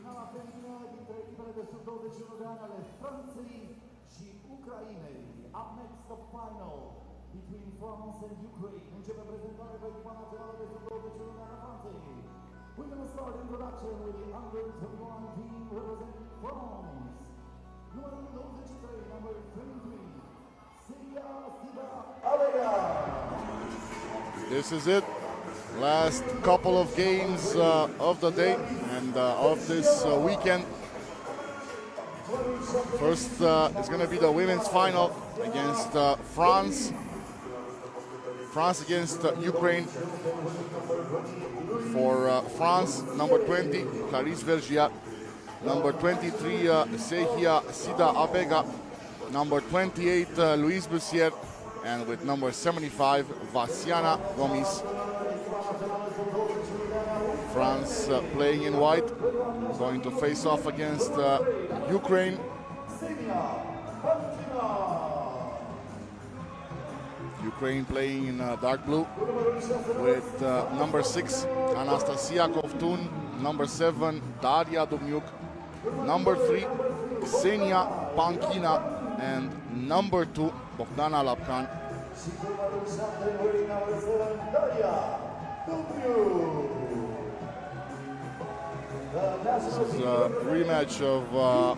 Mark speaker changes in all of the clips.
Speaker 1: Finala semifinală dintre echipele de sub-21 de ani ale Franței și Ucrainei. Up next, the final between France and Ukraine. Începe prezentarea pe echipa națională de sub-21 de ani a Franței. We're going to start introduction with the under-21 team representing France. Numărul 23, number 23, Sida Abega.
Speaker 2: This is it. Last couple of games of the day and of this weekend. First is going to be the women's final against France. France against Ukraine. For France, number 20, Clarisse Vergiat. Number 23, Sehia Sida Abega. Number 28, Louise Bussier. And with number 75, Vasiana Gomis. France playing in white, going to face off against Ukraine. Ukraine playing in dark blue with number 6, Anastasia Kovtun, number 7, Daria Dumniuk, number 3, Ksenia Pankina, and number 2, Bogdana Lapkan. This is a rematch of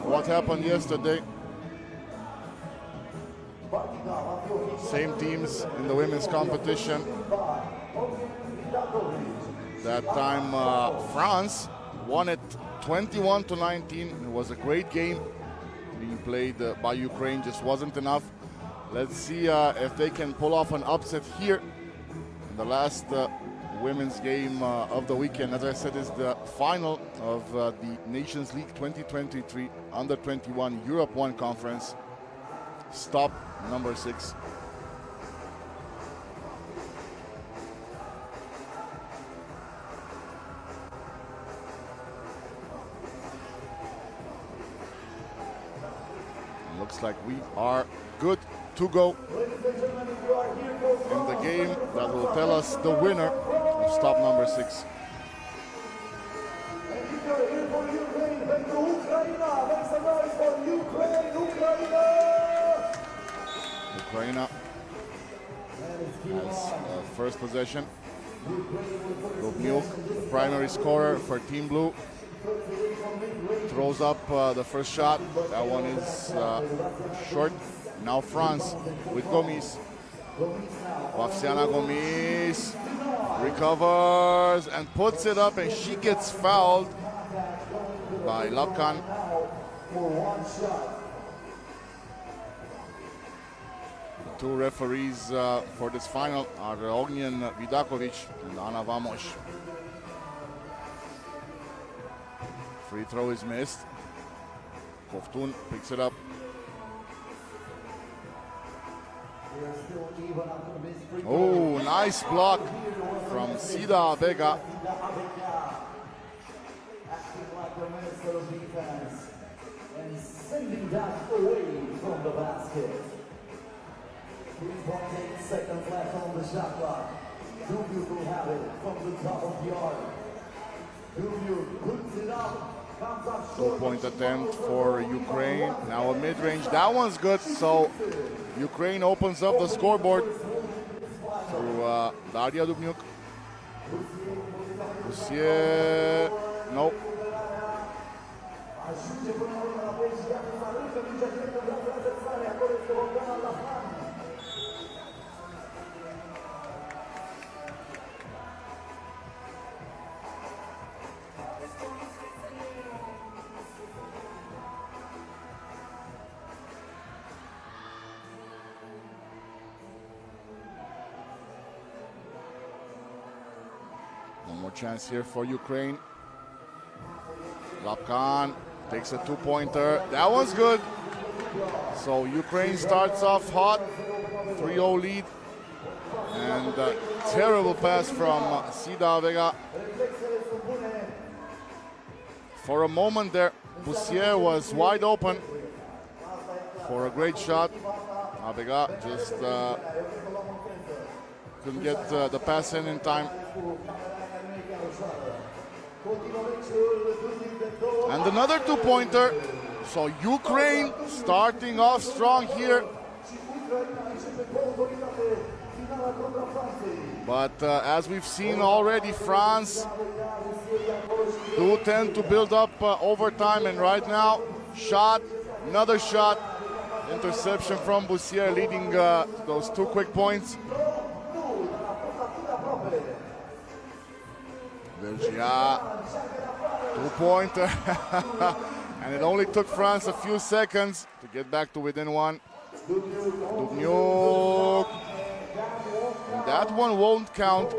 Speaker 2: what happened yesterday. Same teams in the women's competition. That time France won it 21-19. It was a great game being played by Ukraine, just wasn't enough. Let's see if they can pull off an upset here in the last women's game of the weekend. As I said, is the final of the Nations League 2023 Under-21 Europe-1 conference. Stop number 6. Looks like we are good to go in the game that will tell us the winner of stop number 6. Ukraine has first possession. Rubniuk, the primary scorer for Team Blue, throws up the first shot. That one is short. Now France with Gomis. Vasiana Gomis recovers and puts it up, and she gets fouled by Lapkan. The two referees for this final are Ognjen Vidakovic and Ana Vamos. Free throw is missed. Kovtun picks it up. Oh, nice block from Sida Abega.
Speaker 1: Acting like the minister of defense and sending that away from the basket. 3.8 seconds left on the shot clock. Dumniuk will have it from the top of the arc. Dumniuk puts it up.
Speaker 2: 2-point attempt for Ukraine. Now a mid-range. That one's good. So Ukraine opens up the scoreboard through Daria Dumniuk. Bussier. Nope. One more chance here for Ukraine. Lapkan takes a two-pointer. That one's good. So Ukraine starts off hot. 3-0 lead. And a terrible pass from Sida Abega. For a moment there, Bussier was wide open for a great shot. Abega just couldn't get the pass in time. And another two-pointer. So Ukraine starting off strong here. But as we've seen already, France do tend to build up overtime, and right now, another shot, interception from Bussier, leading those two quick points. Vergia, two-pointer, and it only took France a few seconds to get back to within one. Dubnyuk. That one won't count.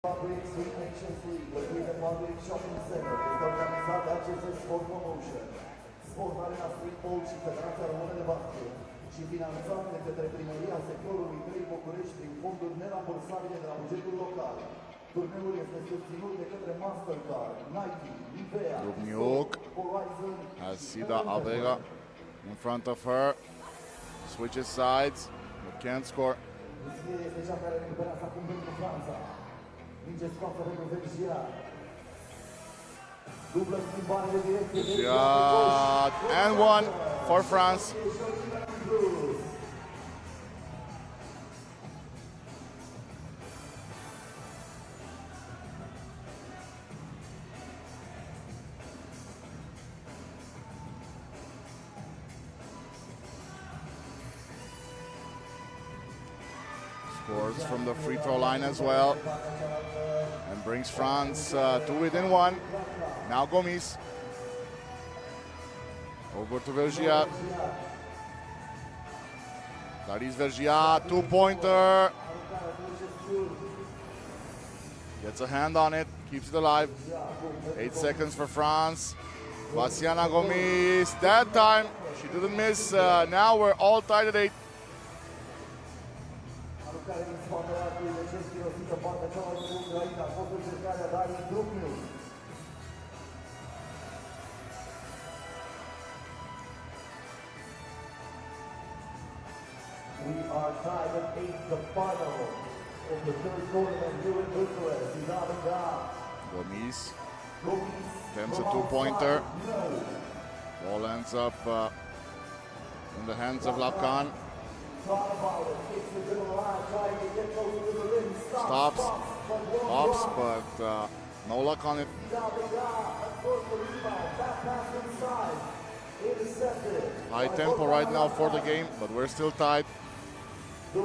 Speaker 1: U23 Nations League, locuită în Shopping Center, este organizat de acest Sport Promotion, Sport Arena Streetball și Federația Română de Basket și finanțat de către Primăria Sectorului 3 București prin fonduri nerambursabile de la bugetul local. Turneul este susținut de către Mastercard, Nike, Nivea,
Speaker 2: Dubnyuk, Asida Avega. in front of her. Switches sides, but can't score. Shot and one for France. Scores from the free throw line as well, and brings France to within one. Now Gomis. Over to Vergia. Clarice Vergia, two-pointer. Gets a hand on it, keeps it alive. 8 seconds for France. Vassiana Gomis, that time she didn't miss. Now we're all tied at 8.
Speaker 1: We are tied at 8, the final of the third tournament here in Bucharest.
Speaker 2: Gomis attempts a two-pointer. Ball ends up in the hands of Lapkan. Stops, pops, but no luck on it. High tempo right now for the game, but we're still tied. And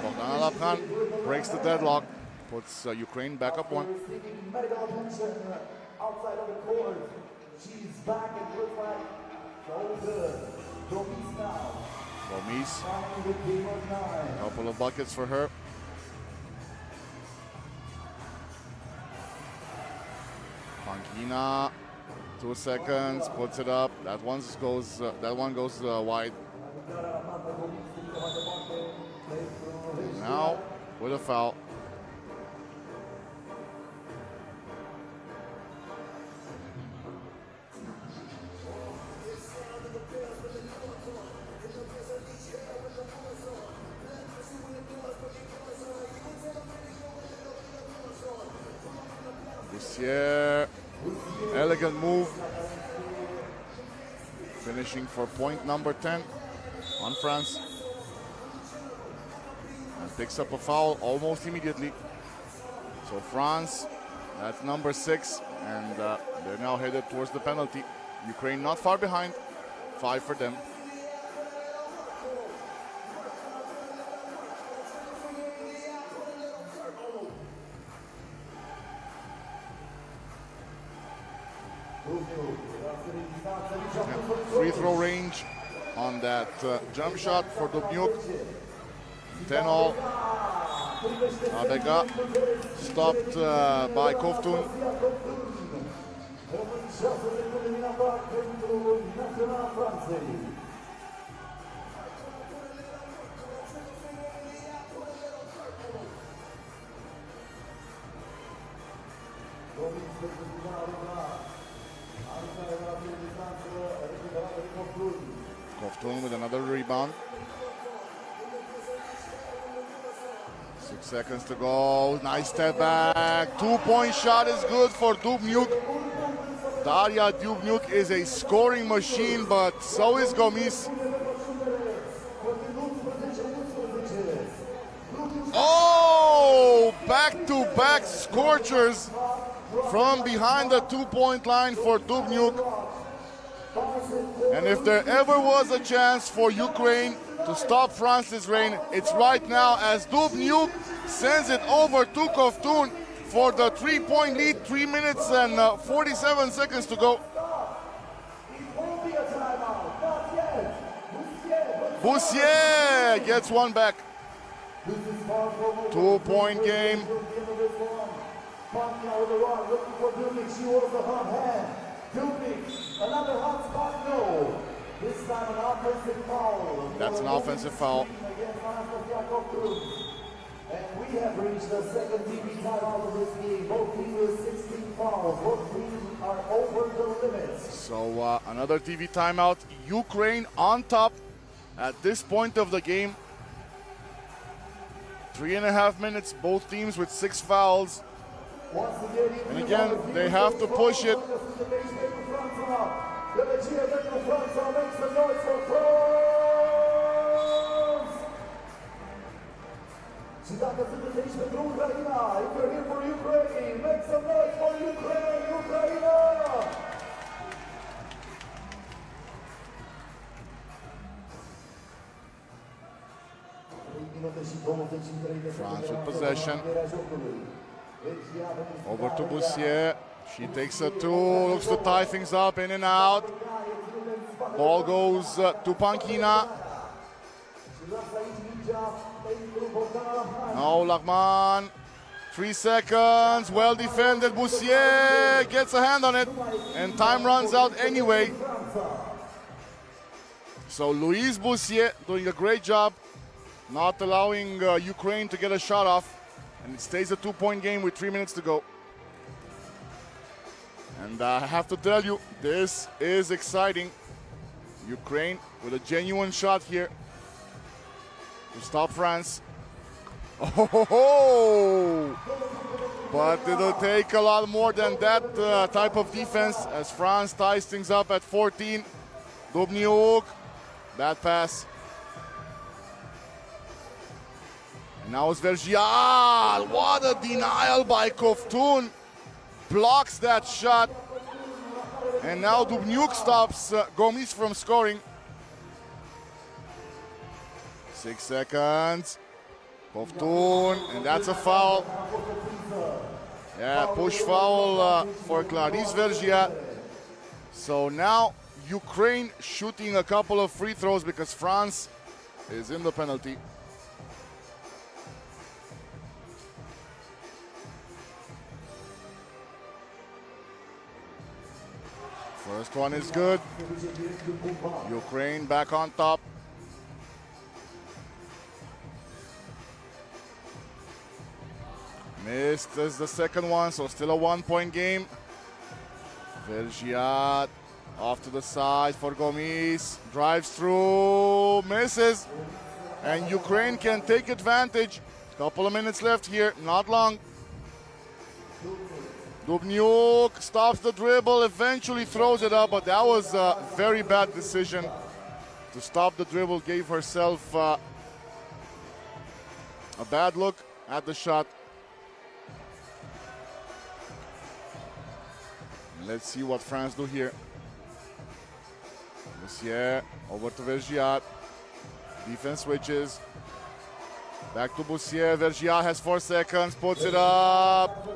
Speaker 2: Bogdana Lapkan breaks the deadlock, puts Ukraine back up 1.
Speaker 1: Outside of the court, she's back and looks like so good. Gomis now.
Speaker 2: Gomis, a couple of buckets for her. Pankina, 2 seconds, puts it up. That one goes wide. Now with a foul. Bussier, elegant move. Finishing for point number 10 on France. And picks up a foul almost immediately. So France, that's number 6, and they're now headed towards the penalty. Ukraine not far behind, 5 for them. Free throw range on that jump shot for Dubnyuk. 10-all. Abega stopped by Koftun. Koftun with another rebound. 6 seconds to go. Nice step back. 2-point shot is good for Dubnyuk. Daria Dubnyuk is a scoring machine, but so is Gomis. Oh! Back-to-back scorchers from behind the 2-point line for Dubnyuk. And if there ever was a chance for Ukraine to stop France's reign, it's right now, as Dubnyuk sends it over to Koftun for the 3-point lead. 3 minutes and 47 seconds to go. Bussier gets one back. 2-point game.
Speaker 1: Another hot spot, no. This time an offensive foul.
Speaker 2: That's an offensive foul.
Speaker 1: And we have reached the second TV timeout of this game. Both teams with 16 fouls. Both teams are over the limits.
Speaker 2: So another TV timeout. Ukraine on top at this point of the game. 3.5 minutes, both teams with 6 fouls. And again, they have to push it.
Speaker 1: Și dacă sunteți aici pentru Ucraina, if you're here for Ukraine, make some noise for Ukraine, Ucraina!
Speaker 2: France with possession. Over to Bussier. She takes a two, looks to tie things up, in and out. Ball goes to Pankina. No, Lachman. 3 seconds, well defended. Bussier gets a hand on it, and time runs out anyway. So Louise Bussier doing a great job, not allowing Ukraine to get a shot off, and it stays a 2-point game with 3 minutes to go. And I have to tell you, this is exciting. Ukraine with a genuine shot here to stop France. Oh, but it'll take a lot more than that type of defense as France ties things up at 14. Dubnyuk, bad pass. And now it's Vergial. What a denial by Kovtun. Blocks that shot. And now Dubnyuk stops Gomis from scoring. 6 seconds. Kovtun, and that's a foul. Yeah, push foul for Clarisse Vergiat. So now Ukraine shooting a couple of free throws because France is in the penalty. First one is good. Ukraine back on top. Missed as the second one, so still a 1-point game. Vergiat off to the side for Gomis. Drives through, misses. And Ukraine can take advantage. Couple of minutes left here, not long. Dubnyuk stops the dribble, eventually throws it up, but that was a very bad decision to stop the dribble. Gave herself a bad look at the shot. Let's see what France do here. Bussier over to Vergiat. Defense switches. Back to Bussier. Vergiat has 4 seconds, puts it up.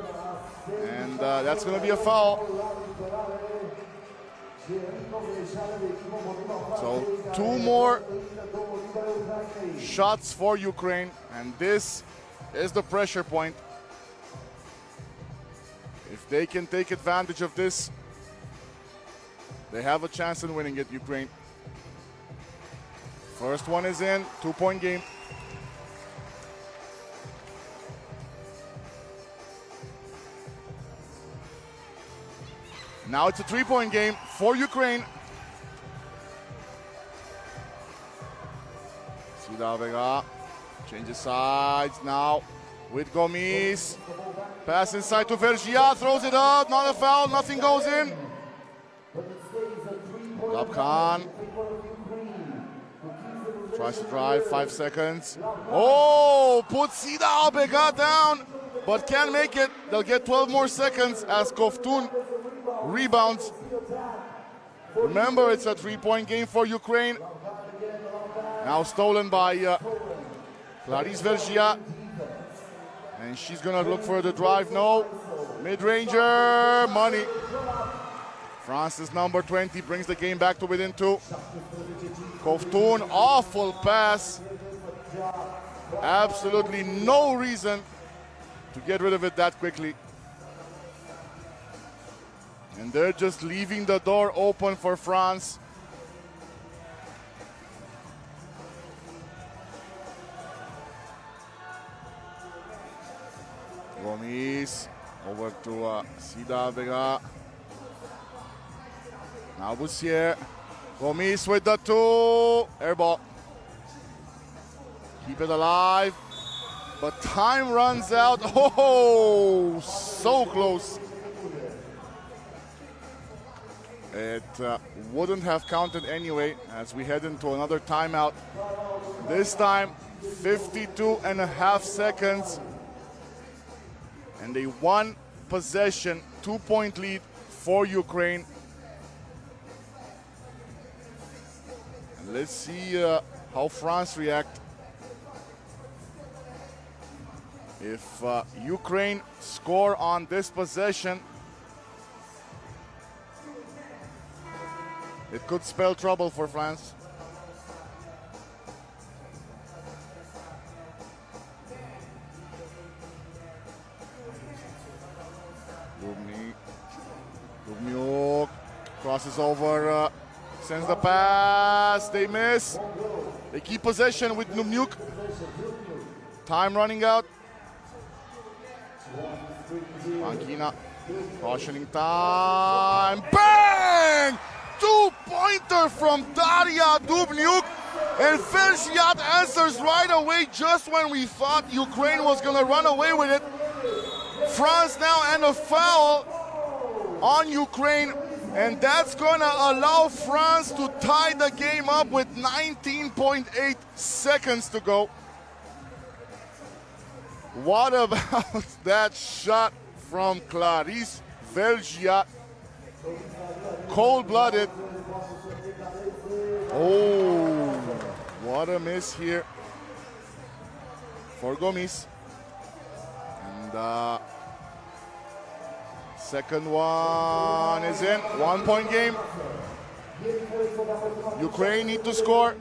Speaker 2: And that's going to be a foul. So 2 more shots for Ukraine. And this is the pressure point. If they can take advantage of this, they have a chance in winning it, Ukraine. First one is in, 2-point game. Now it's a 3-point game for Ukraine. Sida Vega changes sides now with Gomis. Pass inside to Vergiat, throws it up, not a foul, nothing goes in. Khan tries to drive, 5 seconds. Oh, puts Sida Albega down, but can't make it. They'll get 12 more seconds as Kovtun rebounds. Remember, it's a 3-point game for Ukraine. Now stolen by Clarisse Vergiat. And she's gonna look for the drive. No, mid-ranger, money. France's number 20 brings the game back to within 2. Kovtun, awful pass. Absolutely no reason to get rid of it that quickly. And they're just leaving the door open for France. Gomis Over to Sida Vega. Now Bussier. Gomis with the 2. Air ball. Keep it alive. But time runs out. Oh, so close. It wouldn't have counted anyway as we head into another timeout. This time, 52.5 seconds. And a one possession, 2-point lead for Ukraine. And let's see how France react. If Ukraine score on this possession, it could spell trouble for France. Dubnyuk crosses over, sends the pass, they miss. They keep possession with Dubnyuk. Time running out. Mankina, cautioning time, bang! Two-pointer from Daria Dubnyuk, and Vergiat answers right away just when we thought Ukraine was gonna run away with it. France now and a foul on Ukraine, and that's gonna allow France to tie the game up with 19.8 seconds to go. What about that shot from Clarisse Vergiat? Cold-blooded. Oh, what a miss here for Gomis. And second one is in. 1-point game. Ukraine need to score.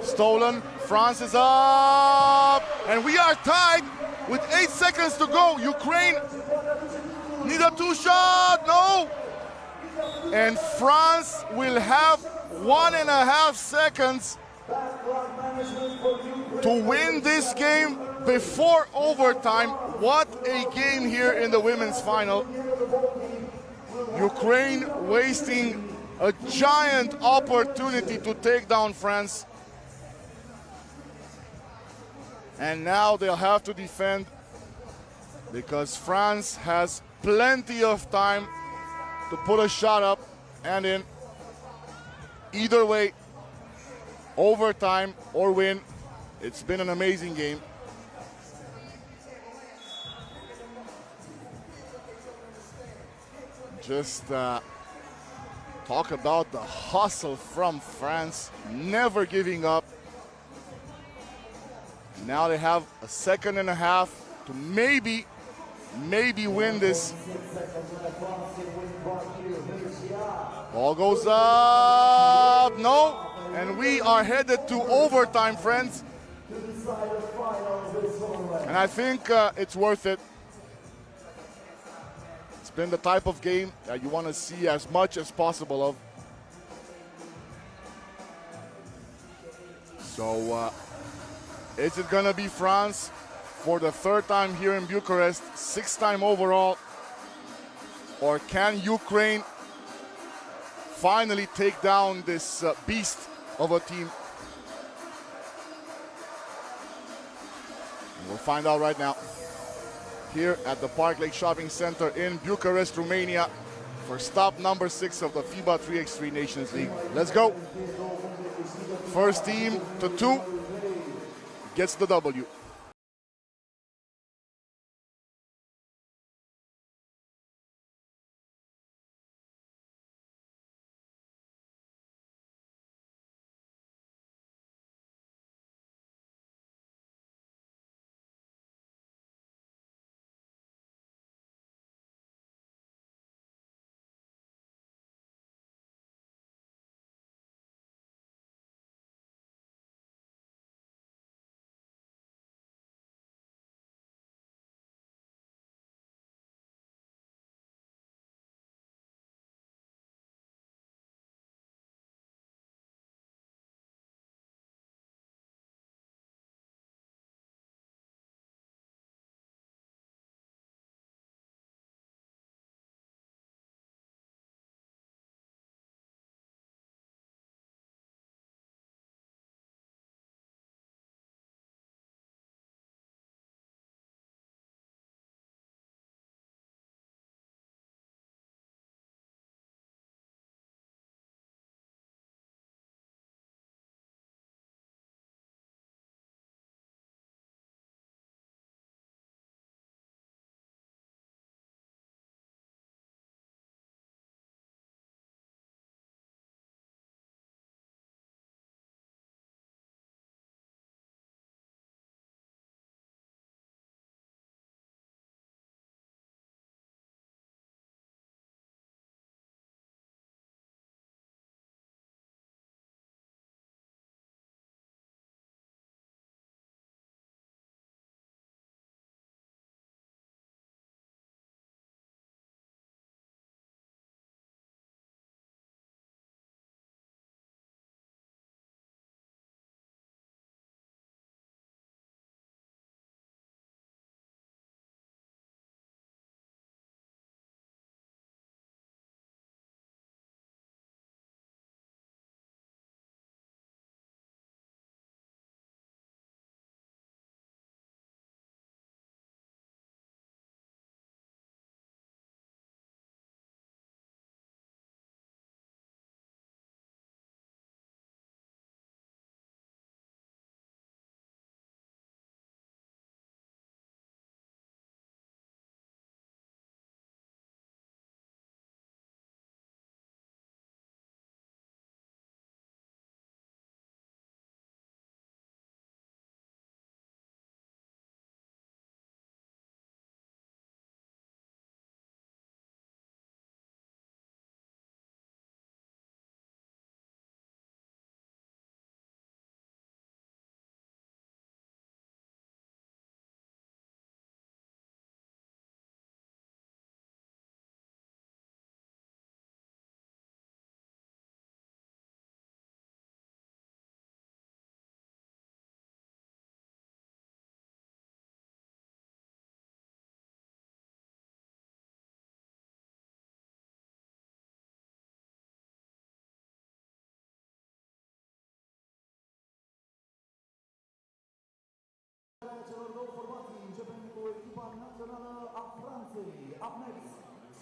Speaker 2: Stolen. France is up. And we are tied with 8 seconds to go. Ukraine need a 2-shot. No. And France will have 1.5 seconds to win this game before overtime. What a game here in the women's final. Ukraine wasting a giant opportunity to take down France. And now they'll have to defend because France has plenty of time to put a shot up and in. Either way, overtime or win, it's been an amazing game. Just talk about the hustle from France, never giving up. Now they have a 1.5 seconds to maybe win this. Ball goes up, no, and we are headed to overtime, friends. And I think it's worth it. It's been the type of game that you want to see as much as possible of. So is it gonna be France for the 3rd time here in Bucharest, 6th time overall? Or can Ukraine finally take down this beast of a team? We'll find out right now here at the Park Lake Shopping Center in Bucharest, Romania for stop number 6 of the FIBA 3x3 Nations League. Let's go. First team to 2 gets the W.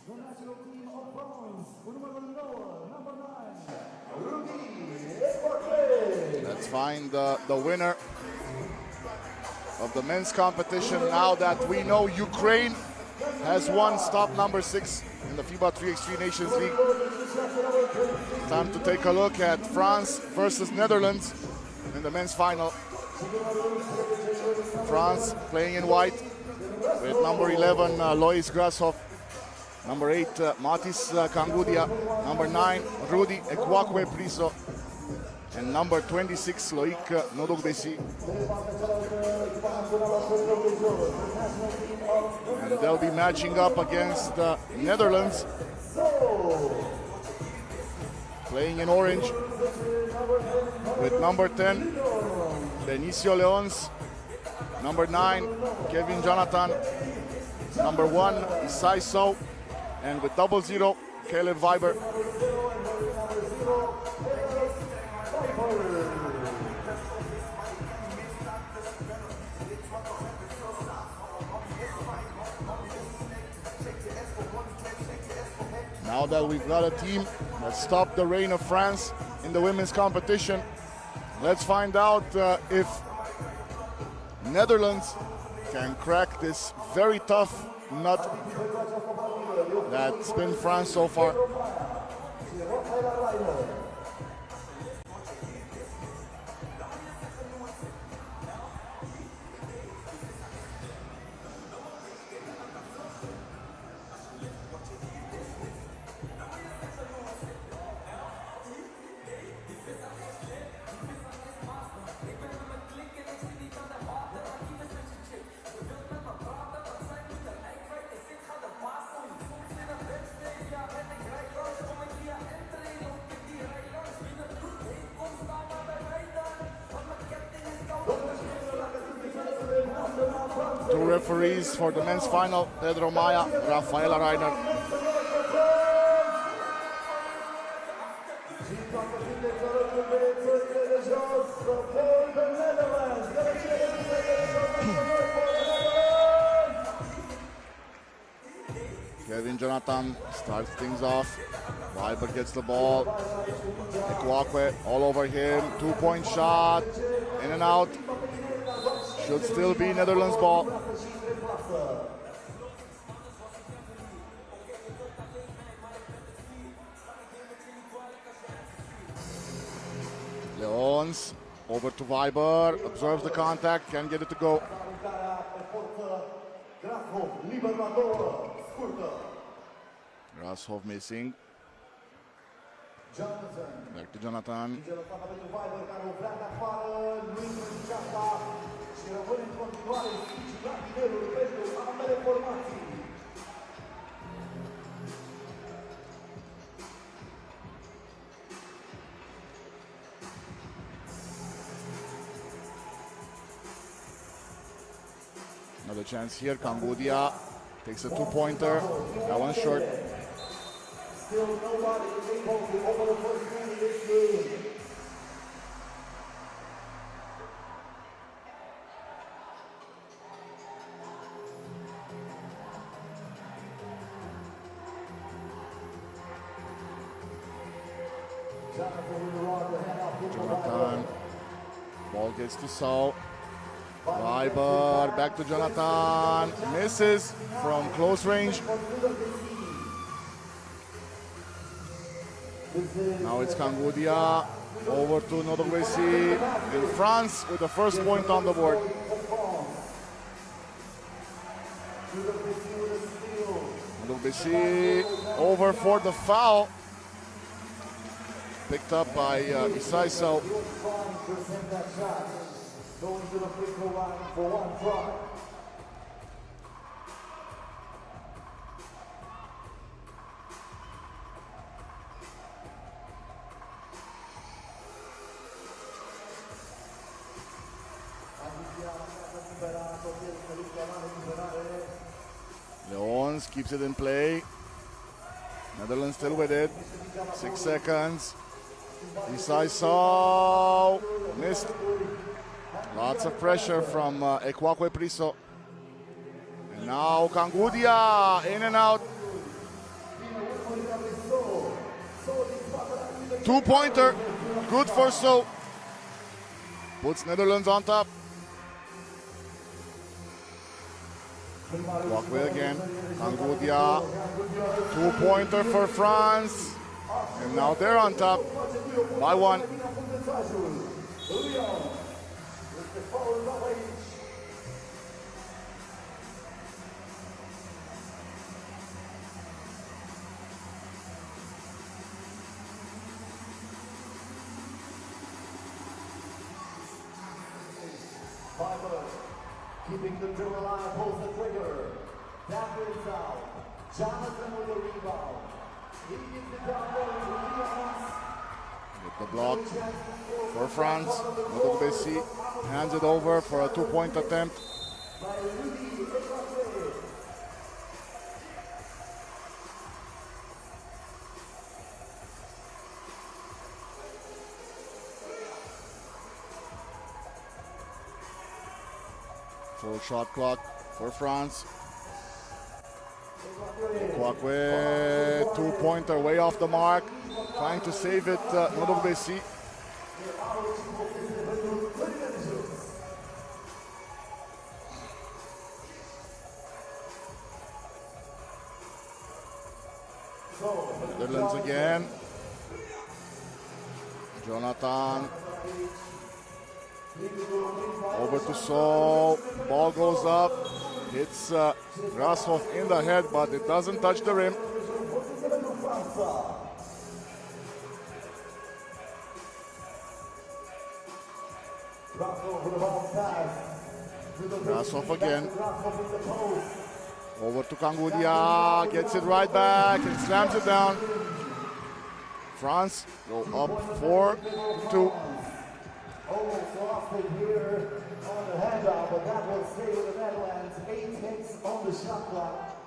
Speaker 1: The national team of France, with number 9, Rudy.
Speaker 2: Let's find the winner of the men's competition now that we know Ukraine has won stop number 6 in the FIBA 3x3 Nations League. Time to take a look at France versus Netherlands in the men's final. France playing in white with number 11 Lois Grashoff, number 8 Matis Kangudia, number 9 Rudy Ekwakwe Priso, and number 26 Loic Nodogbesi. And they'll be matching up against the Netherlands, playing in orange with number 10 Benicio Leons, number 9 Kevin Jonathan, number 1 Isai So, and with 00 Caleb Viber. Now that we've got a team that stopped the reign of France in the women's competition, let's find out if Netherlands can crack this very tough nut that's been France so far. Two referees for the men's final, Pedro Maya, Rafaela Reiner. Kevin Jonathan starts things off. Viber gets the ball. Ekwakwe all over him. 2-point shot. In and out. Should still be Netherlands ball. Leons over to Viber. Observes the contact. Can get it to go. Grashoff missing. Back to Jonathan. Another chance here. Kangudia takes a 2-pointer. That one's short.
Speaker 1: Still nobody is able to open the first game in this game.
Speaker 2: Jonathan. Ball gets to Saul. Viber back to Jonathan. Misses from close range. Now it's Kangudia over to Nodogbesi in France with the first point on the board. Nodogbesi over for the foul. Picked up by Isai So.
Speaker 1: Going to the free throw line for one try.
Speaker 2: Leons keeps it in play. Netherlands still with it. 6 seconds. Isai So missed. Lots of pressure from Ekwakwe Priso. And now Kangudia in and out. Two-pointer, good for So. Puts Netherlands on top. Walkway again. Kangudia. Two-pointer for France. And now they're on top by one.
Speaker 1: Keeping the dribble alive, pulls the trigger. Dapper is out. Jonathan with the rebound. He gets it down low to Leon.
Speaker 2: With the block for France. Little Bessie hands it over for a two-point attempt.
Speaker 1: By Rudy Ekwakwere.
Speaker 2: Full shot clock for France. Kwakwe, two-pointer way off the mark. Trying to save it, Nodobesi. Netherlands again. Jonathan. Over to So. Ball goes up. Hits Grashoff in the head, but it doesn't touch the rim. Grashoff again. Over to Kangudia. Gets it right back and slams it down. France go up 4-2.
Speaker 1: Almost lost it here on the handout, but that will stay with the Netherlands. 8 hits on the shot clock.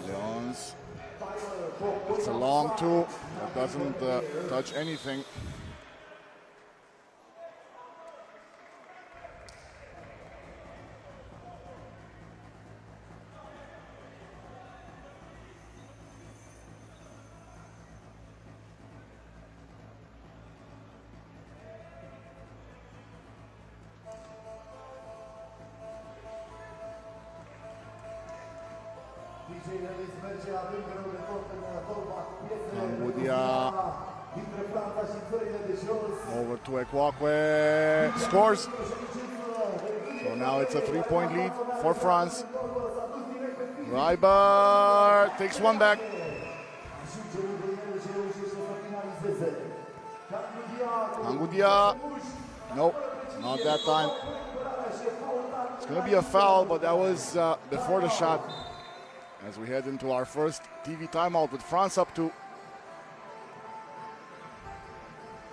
Speaker 2: Leons. It's a long two. That doesn't touch anything. Kangudia. Over to Ekwakwe. Scores. So now it's a 3-point lead for France. Reiber takes one back. Kangudia. Nope, not that time. It's going to be a foul, but that was before the shot. As we head into our first TV timeout with France up 2.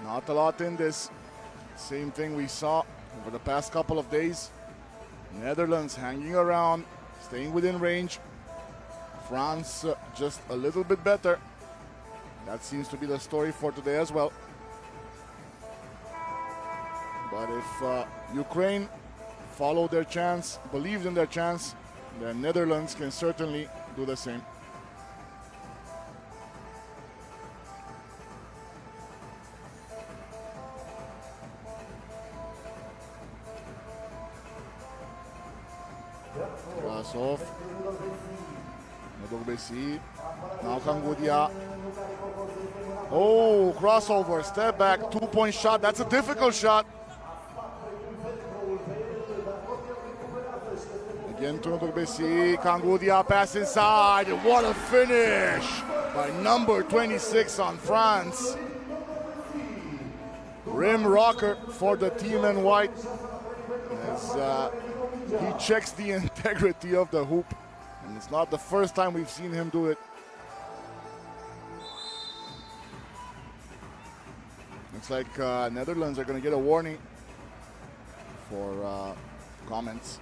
Speaker 2: Not a lot in this. Same thing we saw over the past couple of days. Netherlands hanging around, staying within range. France just a little bit better. That seems to be the story for today as well. But if Ukraine follow their chance, believed in their chance, then Netherlands can certainly do the same. Grashoff. Nodobesi. Now Kangudia. Oh, crossover, step back, 2-point shot. That's a difficult shot. Again to Nodobesi. Kangudia pass inside. What a finish by number 26 on France. Rim rocker for the team in white. As he checks the integrity of the hoop. And it's not the first time we've seen him do it. Looks like Netherlands are going to get a warning for comments.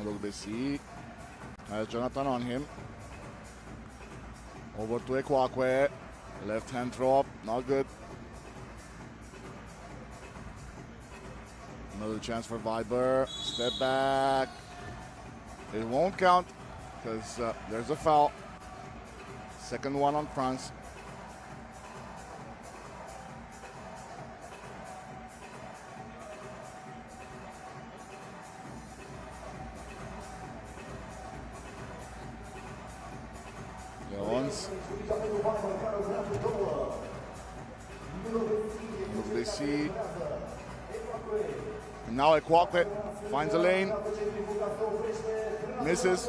Speaker 2: Nodobesi has Jonathan on him. Over to Ekwakwe. Left hand throw up, not good. Another chance for Viber. Step back. It won't count because there's a foul. Second one on France. Leons. They see. And now Ekwakwe finds a lane. Misses.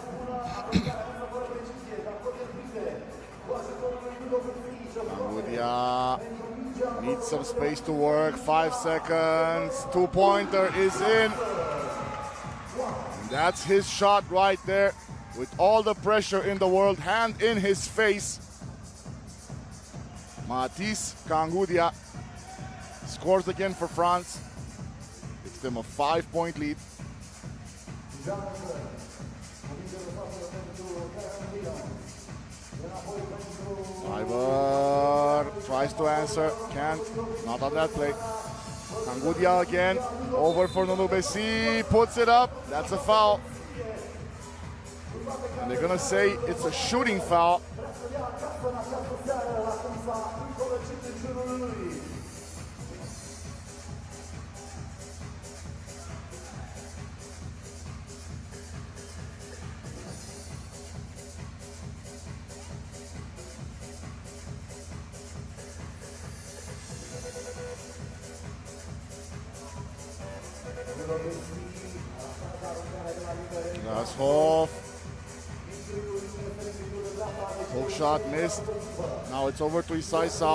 Speaker 2: Kangudia needs some space to work. 5 seconds. Two-pointer is in. And that's his shot right there. With all the pressure in the world, hand in his face. Mathis Kangudia scores again for France. It's them a 5-point lead. Ivar tries to answer, can't, not on that play. Kangudia again, over for Nunubesi, puts it up, that's a foul. And they're gonna say it's a shooting foul. Grashoff. Hook shot missed. Now it's over to Isai Sa.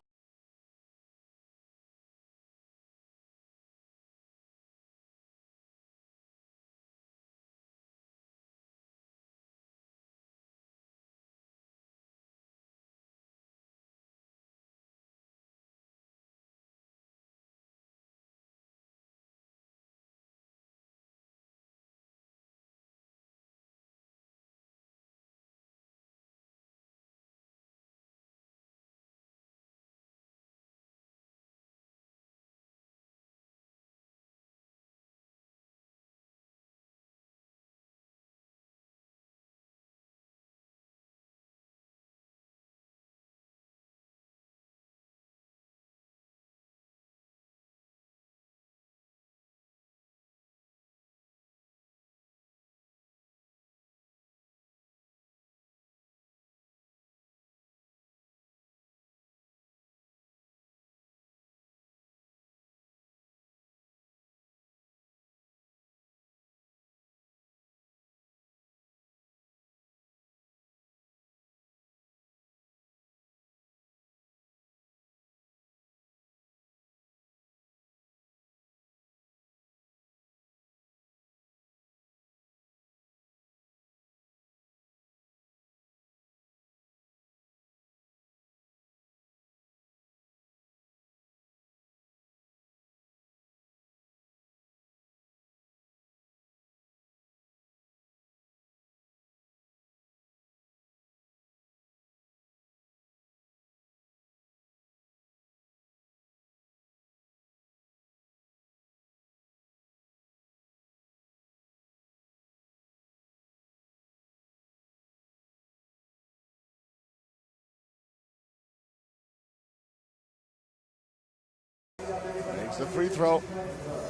Speaker 2: Makes the free throw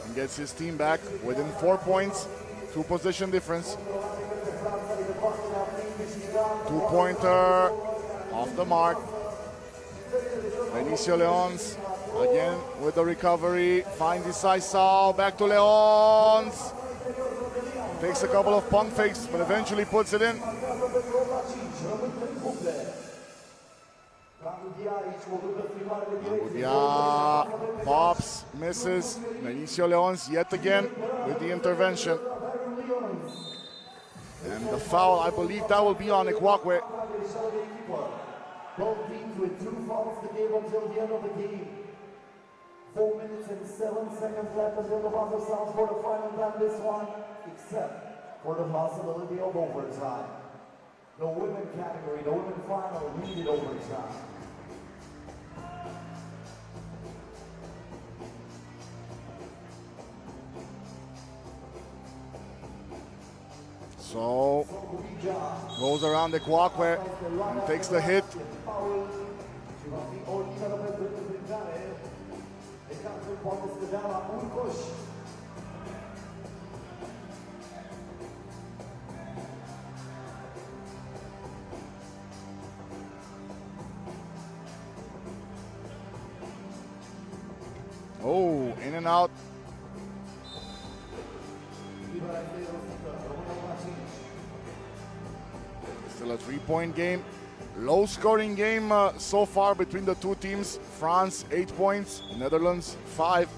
Speaker 2: and gets his team back within 4 points, 2 position difference. Two-pointer off the mark. Benicio Leons again with the recovery, finds Isai Sao, back to Leons. Takes a couple of pump fakes, but eventually puts it in. Kangudia pops, misses. Benicio Leons yet again with the intervention. And the foul, I believe that will be on Ekwakwe.
Speaker 1: Both teams with 2 fouls to give until the end of the game. 4 minutes and 7 seconds left until the buzzer sounds for the final time this one, except for the possibility of overtime. The women category, the women final needed overtime.
Speaker 2: So goes around the Kwakwe and takes the hit. Oh, in and out. Still a three-point game. Low-scoring game so far between the two teams. France 8 points, Netherlands 5.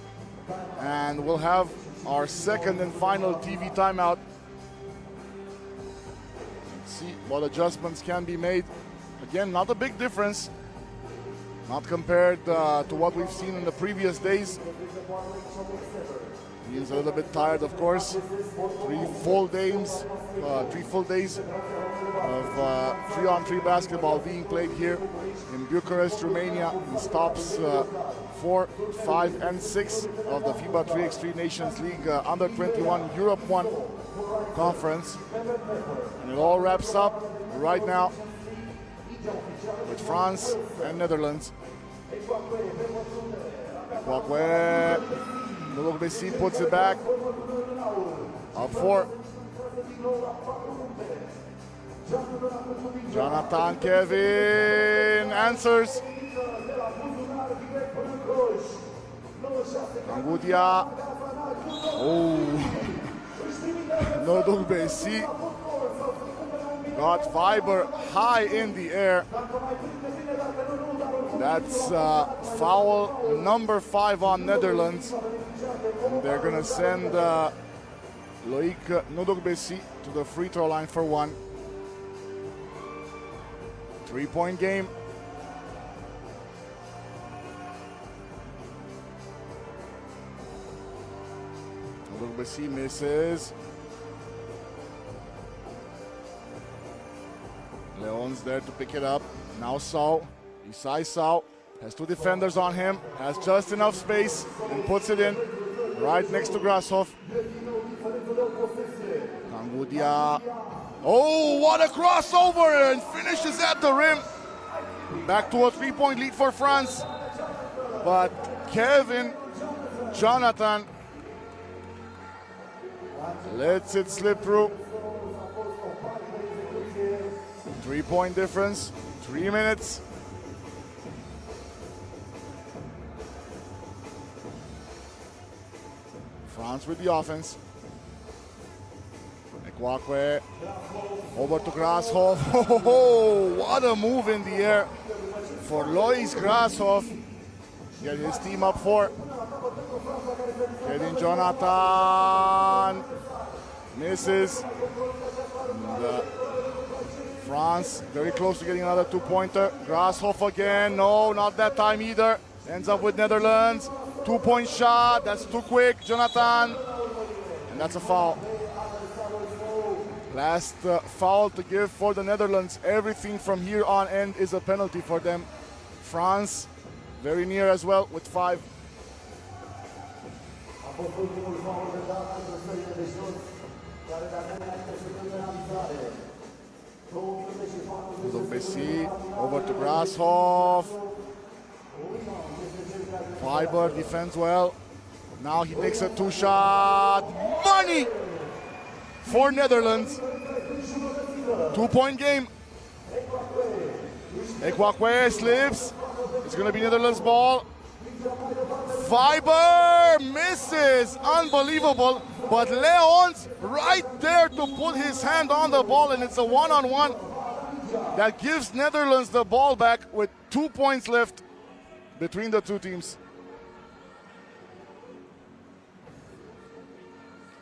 Speaker 2: And we'll have our second and final TV timeout. Let's see what adjustments can be made. Again, not a big difference. Not compared to what we've seen in the previous days. He's a little bit tired, of course. 3 full days of 3-on-3 basketball being played here in Bucharest, Romania, in stops 4, 5, and 6 of the FIBA 3x3 Nations League under 21 Europe-1 conference. And it all wraps up right now with France and Netherlands. Kwakwe, Messi puts it back. Up 4. Jonathan Kevin answers. Angudia. Oh. Messi got fiber high in the air. That's foul number 5 on Netherlands. And they're going to send Loic Ndogbesi to the free throw line for 1. 3-point game. Ndogbesi misses. Leon's there to pick it up. Now Sau. Isai Sau has 2 defenders on him. Has just enough space and puts it in right next to Grashoff. Kangudia. Oh, what a crossover, and finishes at the rim. Back to a 3-point lead for France. But Kevin Jonathan lets it slip through. 3-point difference, 3 minutes. France with the offense. Kwakwe over to Grashoff. Oh, what a move in the air for Lois Grashoff. Get his team up 4. Getting Jonathan. Misses. And, France very close to getting another 2-pointer. Grashoff again. No, not that time either. Ends up with Netherlands. 2-point shot. That's too quick. Jonathan. And that's a foul. Last foul to give for the Netherlands. Everything from here on end is a penalty for them. France very near as well with 5. Messi over to Grashoff. Fiber defends well. Now he takes a 2-shot. Money for Netherlands. 2-point game. Kwakwe slips. It's going to be Netherlands ball. Fiber misses. Unbelievable. But Leon's right there to put his hand on the ball, and it's a 1-on-1 that gives Netherlands the ball back with 2 points left between the two teams.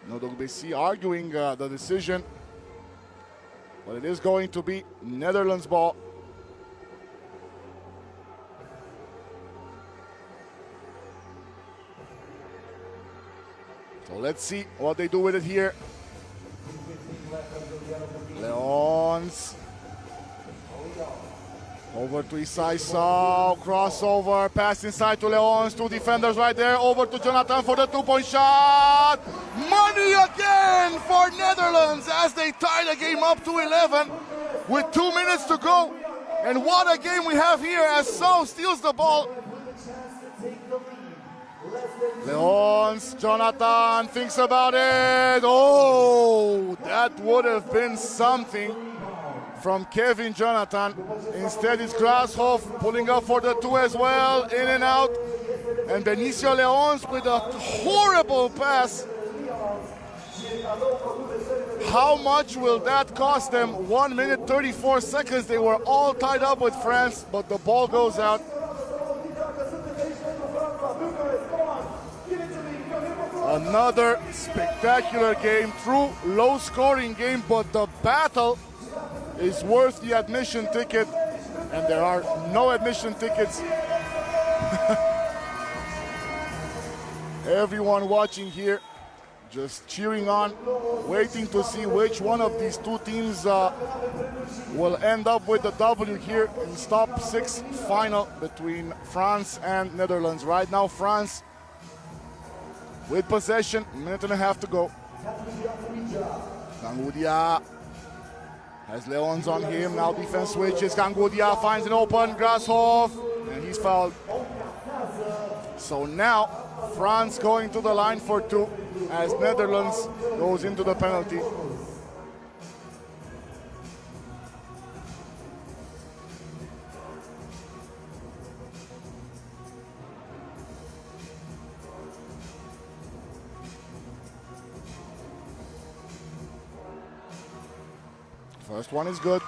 Speaker 2: Ndogbesi arguing the decision, but it is going to be Netherlands ball. So let's see what they do with it here. Leons. Over to Isaisau, crossover, pass inside to Leons, two defenders right there, over to Jonathan for the two-point shot. Money again for Netherlands as they tie the game up to 11 with 2 minutes to go. And what a game we have here as Sau steals the ball. Leons, Jonathan thinks about it. Oh, that would have been something from Kevin Jonathan. Instead, it's Grasshoff pulling up for the two as well, in and out. And Benicio Leons with a horrible pass. How much will that cost them? 1 minute 34 seconds. They were all tied up with France, but the ball goes out. Another spectacular game, true low-scoring game, but the battle is worth the admission ticket, and there are no admission tickets. Everyone watching here just cheering on, waiting to see which one of these two teams will end up with the W here in top 6 final between France and Netherlands. Right now, France with possession, minute and a half to go. Gangudia has Leons on him, now defense switches. Gangudia finds an open, Grasshoff, and he's fouled. So now, France going to the line for two as Netherlands goes into the penalty. First one is good.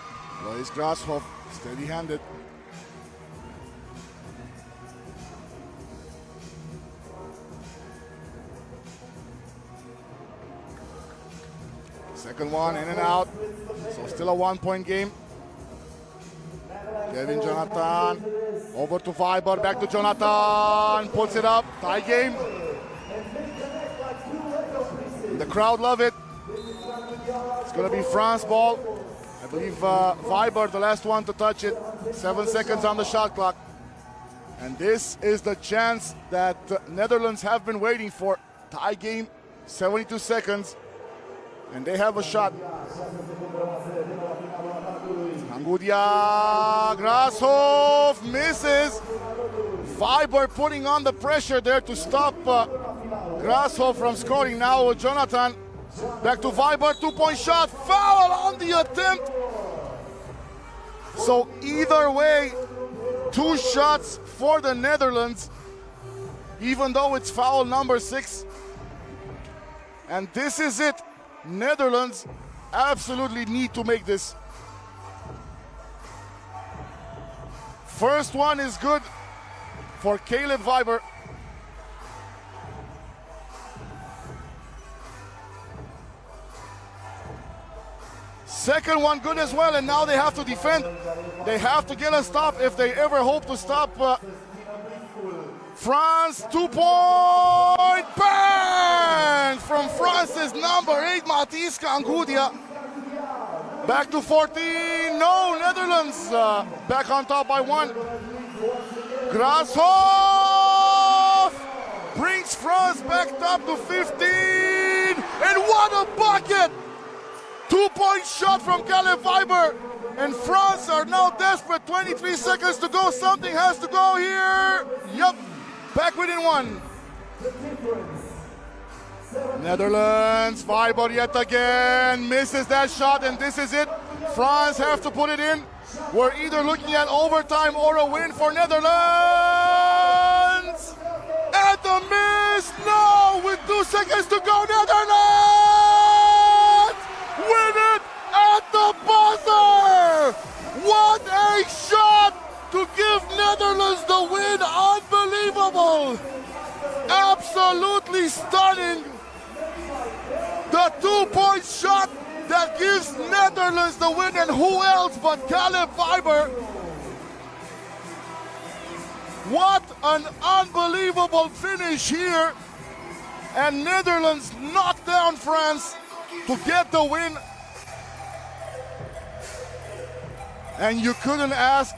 Speaker 2: Lois Grasshoff, steady-handed. Second one, in and out. So still a 1-point game. Kevin Jonathan, over to Viber, back to Jonathan, puts it up, tie game. The crowd love it. It's gonna be France ball. I believe Viber, the last one to touch it. 7 seconds on the shot clock. And this is the chance that Netherlands have been waiting for. Tie game, 72 seconds. And they have a shot. Gangudia, Grasshoff misses. Viber putting on the pressure there to stop Grasshoff from scoring. Now Jonathan, back to Viber, two-point shot, foul on the attempt. So either way, 2 shots for the Netherlands, even though it's foul number 6. And this is it. Netherlands absolutely need to make this. First one is good for Caleb Viber. Second one good as well, and now they have to defend. They have to get a stop if they ever hope to stop France. 2-point bang from France's number 8, Matthijs Gangudia. Back to 14, no, Netherlands back on top by 1. Grasshoff brings France back up to 15, and what a bucket! 2-point shot from Caleb Viber, and France are now desperate. 23 seconds to go. Something has to go here. Yep, back within 1. Netherlands, Viber yet again misses that shot, and this is it. France have to put it in. We're either looking at overtime or a win for Netherlands. And the miss, no, with 2 seconds to go, Netherlands win it at the buzzer! What a shot to give Netherlands the win, unbelievable! Absolutely stunning! The 2-point shot that gives Netherlands the win, and who else but Caleb Viber? What an unbelievable finish here! And Netherlands knocked down France to get the win. And you couldn't ask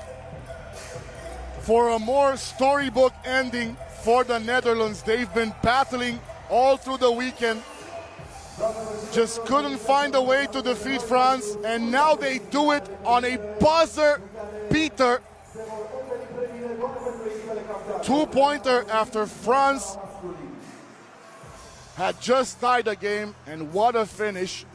Speaker 2: for a more storybook ending for the Netherlands. They've been battling all through the weekend. Just couldn't find a way to defeat France, and now they do it on a buzzer beater. Two-pointer after France had just tied the game, and what a finish.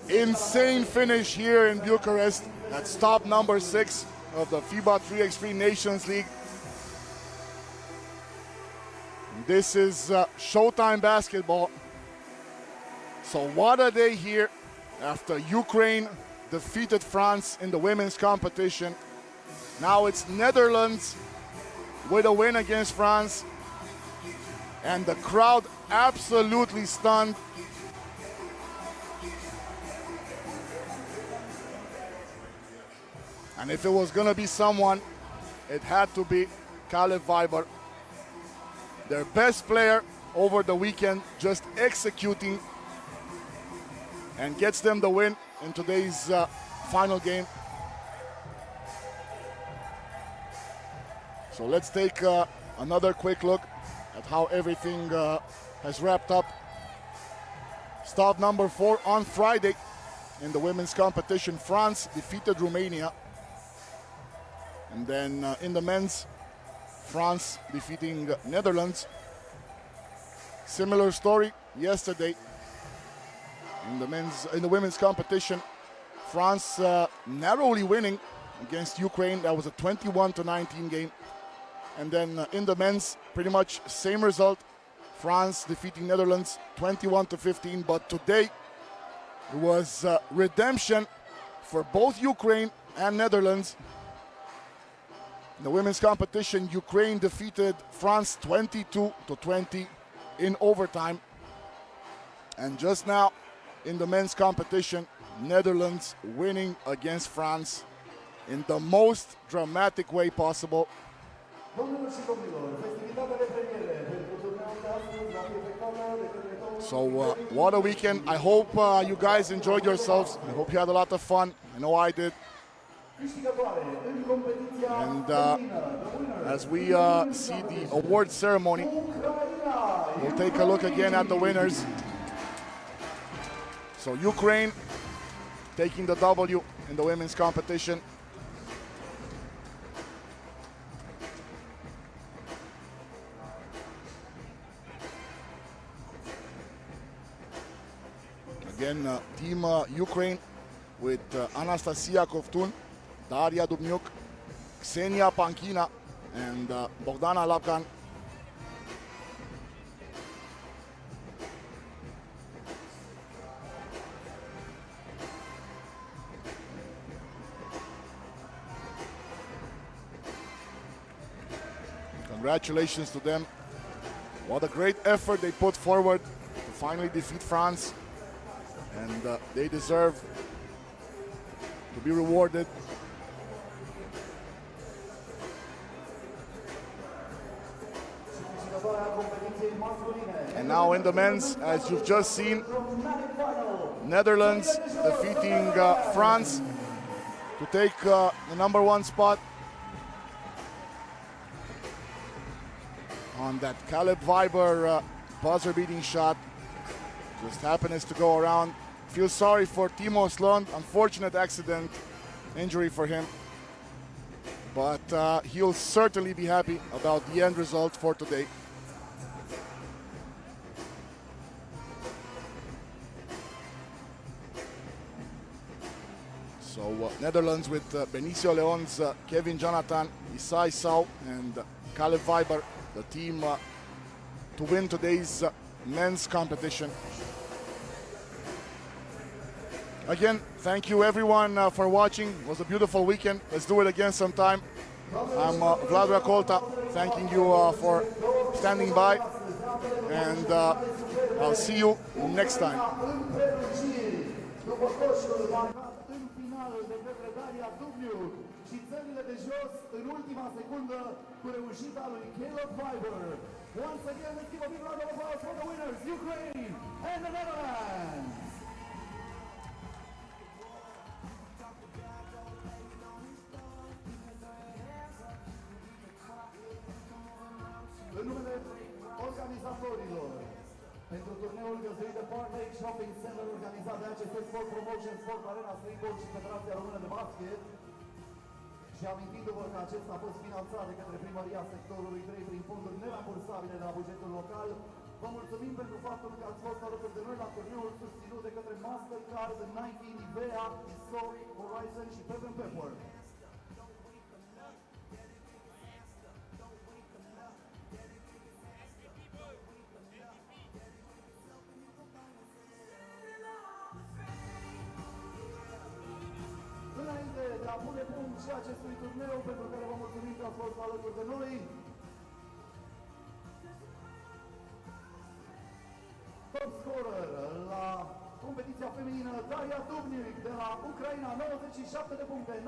Speaker 2: Insane finish here in Bucharest. That's top number 6 of the FIBA 3x3 Nations League. This is Showtime basketball. So what a day here after Ukraine defeated France in the women's competition. Now it's Netherlands with a win against France. And the crowd absolutely stunned. And if it was going to be someone, it had to be Caleb Weiber. Their best player over the weekend, just executing, and gets them the win in today's final game. So let's take another quick look at how everything has wrapped up. Start number 4 on Friday in the women's competition. France defeated Romania. And then in the men's, France defeating Netherlands. Similar story yesterday in the women's competition. France narrowly winning against Ukraine. That was a 21-19 game. And then in the men's, pretty much same result. France defeating Netherlands 21-15. But today it was redemption for both Ukraine and Netherlands. In the women's competition, Ukraine defeated France 22-20 in overtime. And just now, in the men's competition, Netherlands winning against France in the most dramatic way possible. So what a weekend. I hope you guys enjoyed yourselves. I hope you had a lot of fun. I know I did. And as we see the award ceremony, we'll take a look again at the winners. So Ukraine taking the W in the women's competition. Again, Team Ukraine with Anastasia Kovtun, Daria Dubnyuk, Ksenia Pankina, and Bogdana Lapkan. Congratulations to them. What a great effort they put forward to finally defeat France. And they deserve to be rewarded. And now in the men's, as you've just seen, Netherlands defeating France to take the #1 spot on that Caleb Weiber buzzer-beating shot. Just happens to go around. Feel sorry for Timo Slund. Unfortunate accident, injury for him. But he'll certainly be happy about the end result for today. So Netherlands with Benicio Leons, Kevin Jonathan, Isai Sau, and Caleb Weiber, the team to win today's men's competition. Again, thank you everyone for watching. It was a beautiful weekend. Let's do it again sometime. I'm Vlad Rakolta, thanking you for standing by, and I'll see you next time.
Speaker 1: Once again, let's give a big round of applause for the winners, Ukraine and the Netherlands. Park Lake Shopping Center, organizat de ACS Sport Promotion, Sport Arena Springboard și Federația Română de Basket. Și amintindu-vă că acesta a fost finanțat de către primăria sectorului 3 prin fonduri nerambursabile de la bugetul local. Vă mulțumim pentru faptul că ați fost alături de noi la turneul susținut de către Mastercard, Nike, Nivea, Historic, Horizon și Pepper Pepper. Înainte de a pune punct și acestui turneu, pentru care vă mulțumim că ați fost alături de noi, top scorer la competiția feminină, Daria Dubnic de la Ucraina, 97 de puncte.